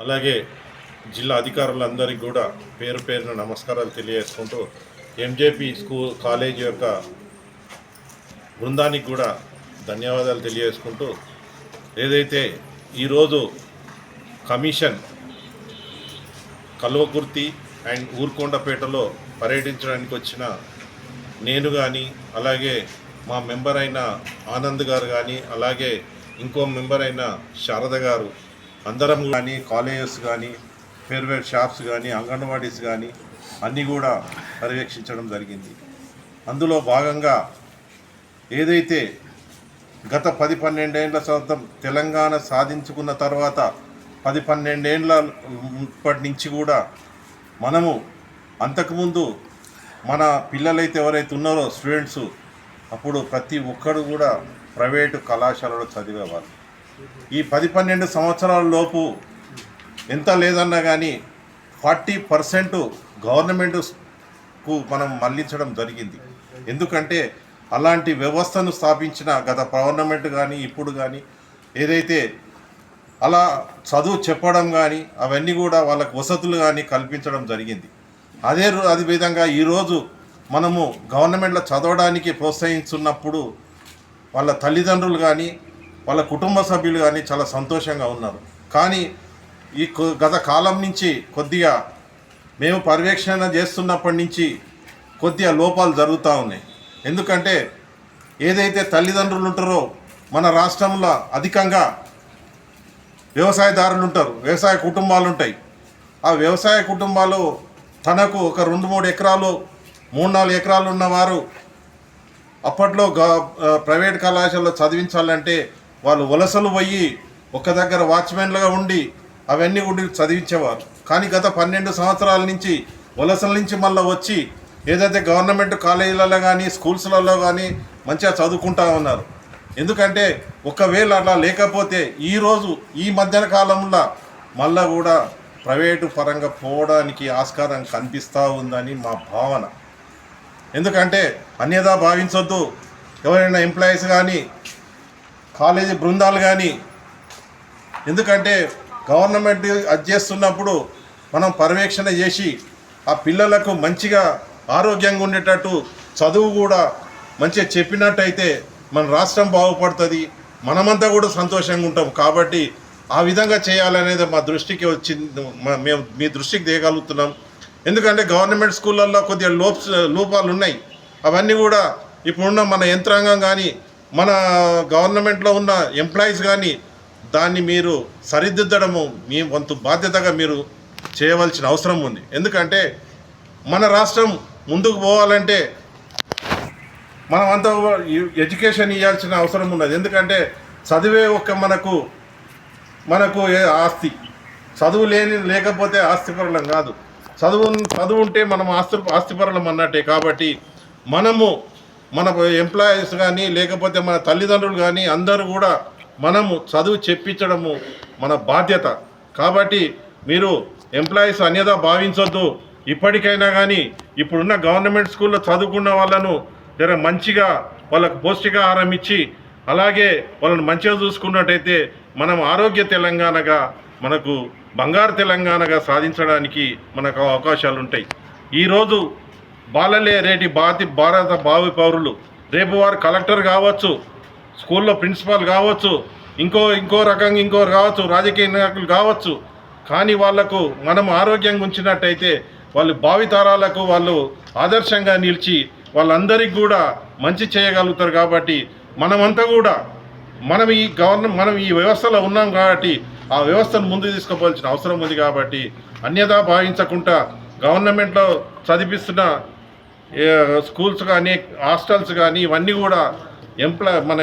అలాగే జిల్లా అధికారులందరికీ కూడా పేరు పేరున నమస్కారాలు తెలియజేసుకుంటూ ఎంజేపీ స్కూల్ కాలేజీ యొక్క బృందానికి కూడా ధన్యవాదాలు తెలియజేసుకుంటూ ఏదైతే ఈరోజు కమిషన్ కల్వకుర్తి అండ్ ఊర్కొండపేటలో పర్యటించడానికి వచ్చిన నేను కానీ అలాగే మా మెంబర్ అయిన ఆనంద్ గారు కానీ అలాగే ఇంకో మెంబర్ అయిన శారద గారు అందరం కానీ కాలేజెస్ కానీ ఫేర్వేర్ షాప్స్ కానీ అంగన్వాడీస్ కానీ అన్నీ కూడా పర్యవేక్షించడం జరిగింది. అందులో భాగంగా ఏదైతే గత 10-12 ఏళ్ల శాతం తెలంగాణ సాధించుకున్న తర్వాత 10-12 ఏళ్ళ ఇప్పటి నుంచి కూడా మనము అంతకుముందు మన పిల్లలైతే ఎవరైతే ఉన్నారో స్టూడెంట్స్ అప్పుడు ప్రతి ఒక్కరు కూడా ప్రైవేటు కళాశాలలో చదివేవారు. ఈ 10-12 సంవత్సరాల లోపు ఎంత లేదన్నా కానీ 40% గవర్నమెంట్కు మనం మళ్లించడం జరిగింది. ఎందుకంటే అలాంటి వ్యవస్థను స్థాపించిన గత గవర్నమెంట్ కానీ ఇప్పుడు కానీ ఏదైతే అలా చదువు చెప్పడం కానీ అవన్నీ కూడా వాళ్ళకు వసతులు కానీ కల్పించడం జరిగింది. అదే విధంగా ఈరోజు మనము గవర్నమెంట్లో చదవడానికి ప్రోత్సహిస్తున్నప్పుడు వాళ్ళ తల్లిదండ్రులు కానీ వాళ్ళ కుటుంబ సభ్యులు కానీ చాలా సంతోషంగా ఉన్నారు. కానీ ఈ గత కాలం నుంచి కొద్దిగా మేము పర్యవేక్షణ చేస్తున్నప్పటి నుంచి కొద్దిగా లోపాలు జరుగుతూ ఉన్నాయి. ఎందుకంటే ఏదైతే తల్లిదండ్రులు ఉంటారో మన రాష్ట్రంలో అధికంగా వ్యవసాయదారులు ఉంటారు, వ్యవసాయ కుటుంబాలు ఉంటాయి. ఆ వ్యవసాయ కుటుంబాలు తనకు ఒక 2-3 ఎకరాలు 3-4 ఎకరాలు ఉన్నవారు అప్పట్లో ప్రైవేట్ కళాశాలలో చదివించాలంటే వాళ్ళు వలసలు పోయి ఒక దగ్గర వాచ్మెన్లుగా ఉండి అవన్నీ ఉండి చదివించేవారు. కానీ గత 12 సంవత్సరాల నుంచి వలసల నుంచి మళ్ళీ వచ్చి ఏదైతే గవర్నమెంట్ కాలేజీలలో కానీ స్కూల్స్లలో కానీ మంచిగా చదువుకుంటూ ఉన్నారు. ఎందుకంటే ఒకవేళ అలా లేకపోతే ఈరోజు ఈ మధ్యన కాలంలో మళ్ళా కూడా ప్రైవేటు పరంగా పోవడానికి ఆస్కారం కనిపిస్తూ ఉందని మా భావన. ఎందుకంటే అన్యదా భావించొద్దు. ఎవరైనా ఎంప్లాయీస్ కానీ కాలేజీ బృందాలు కానీ, ఎందుకంటే గవర్నమెంట్ అది చేస్తున్నప్పుడు మనం పర్యవేక్షణ చేసి ఆ పిల్లలకు మంచిగా ఆరోగ్యంగా ఉండేటట్టు చదువు కూడా మంచిగా చెప్పినట్టయితే మన రాష్ట్రం బాగుపడుతుంది, మనమంతా కూడా సంతోషంగా ఉంటాం. కాబట్టి ఆ విధంగా చేయాలనేది మా దృష్టికి వచ్చింది, మేము మీ దృష్టికి తేగలుగుతున్నాం. ఎందుకంటే గవర్నమెంట్ స్కూళ్ళల్లో కొద్దిగా లోపాలు ఉన్నాయి. అవన్నీ కూడా ఇప్పుడున్న మన యంత్రాంగం కానీ మన గవర్నమెంట్లో ఉన్న ఎంప్లాయీస్ కానీ దాన్ని మీరు సరిదిద్దడము మీ వంతు బాధ్యతగా మీరు చేయవలసిన అవసరం ఉంది. ఎందుకంటే మన రాష్ట్రం ముందుకు పోవాలంటే మనమంతా ఎడ్యుకేషన్ ఇవ్వాల్సిన అవసరం ఉన్నది. ఎందుకంటే చదివే ఒక మనకు ఆస్తి. చదువు లేకపోతే ఆస్తిపరులం కాదు. చదువు ఉంటే మనం ఆస్తిపరులం అన్నట్టే. కాబట్టి మనము మన ఎంప్లాయీస్ కానీ లేకపోతే మన తల్లిదండ్రులు కానీ అందరూ కూడా మనము చదువు చెప్పించడము మన బాధ్యత. కాబట్టి మీరు ఎంప్లాయీస్ అన్యదా భావించొద్దు. ఇప్పటికైనా కానీ ఇప్పుడున్న గవర్నమెంట్ స్కూల్లో చదువుకున్న వాళ్ళను జర మంచిగా వాళ్ళకు పౌష్టికాహారం ఇచ్చి అలాగే వాళ్ళని మంచిగా చూసుకున్నట్టయితే మనం ఆరోగ్య తెలంగాణగా మనకు బంగారు తెలంగాణగా సాధించడానికి మనకు అవకాశాలు ఉంటాయి. ఈరోజు బాలలే రేటి భారత భావి పౌరులు, రేపు వారు కలెక్టర్ కావచ్చు, స్కూల్లో ప్రిన్సిపాల్ కావచ్చు, ఇంకో రకంగా ఇంకోరు కావచ్చు, రాజకీయ నాయకులు కావచ్చు. కానీ వాళ్లకు మనం ఆరోగ్యంగా ఉంచినట్టయితే వాళ్ళు భావితరాలకు వాళ్ళు ఆదర్శంగా నిలిచి వాళ్ళందరికీ కూడా మంచి చేయగలుగుతారు. కాబట్టి మనమంతా కూడా మనం ఈ వ్యవస్థలో ఉన్నాం కాబట్టి ఆ వ్యవస్థను ముందుకు తీసుకుపోవాల్సిన అవసరం ఉంది. కాబట్టి అన్యదా భావించకుండా గవర్నమెంట్లో చదివిస్తున్న స్కూల్స్ కానీ హాస్టల్స్ కానీ ఇవన్నీ కూడా మన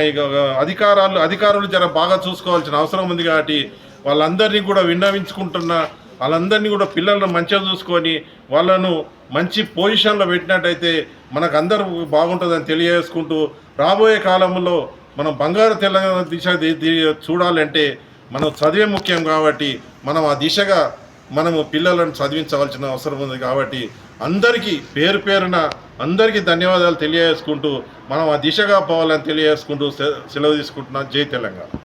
అధికారులు జర బాగా చూసుకోవాల్సిన అవసరం ఉంది. కాబట్టి వాళ్ళందరినీ కూడా విన్నవించుకుంటున్నా, వాళ్ళందరినీ కూడా పిల్లలను మంచిగా చూసుకొని వాళ్ళను మంచి పొజిషన్లో పెట్టినట్టయితే మనకు అందరూ బాగుంటుందని తెలియజేసుకుంటూ, రాబోయే కాలంలో మనం బంగారు తెలంగాణ దిశ చూడాలంటే మనం చదివే ముఖ్యం. కాబట్టి మనం ఆ దిశగా మనము పిల్లలను చదివించవలసిన అవసరం ఉంది. కాబట్టి అందరికీ పేరున అందరికీ ధన్యవాదాలు తెలియజేసుకుంటూ మనం ఆ దిశగా పోవాలని తెలియజేసుకుంటూ సెలవు తీసుకుంటున్నాను. జై తెలంగాణ.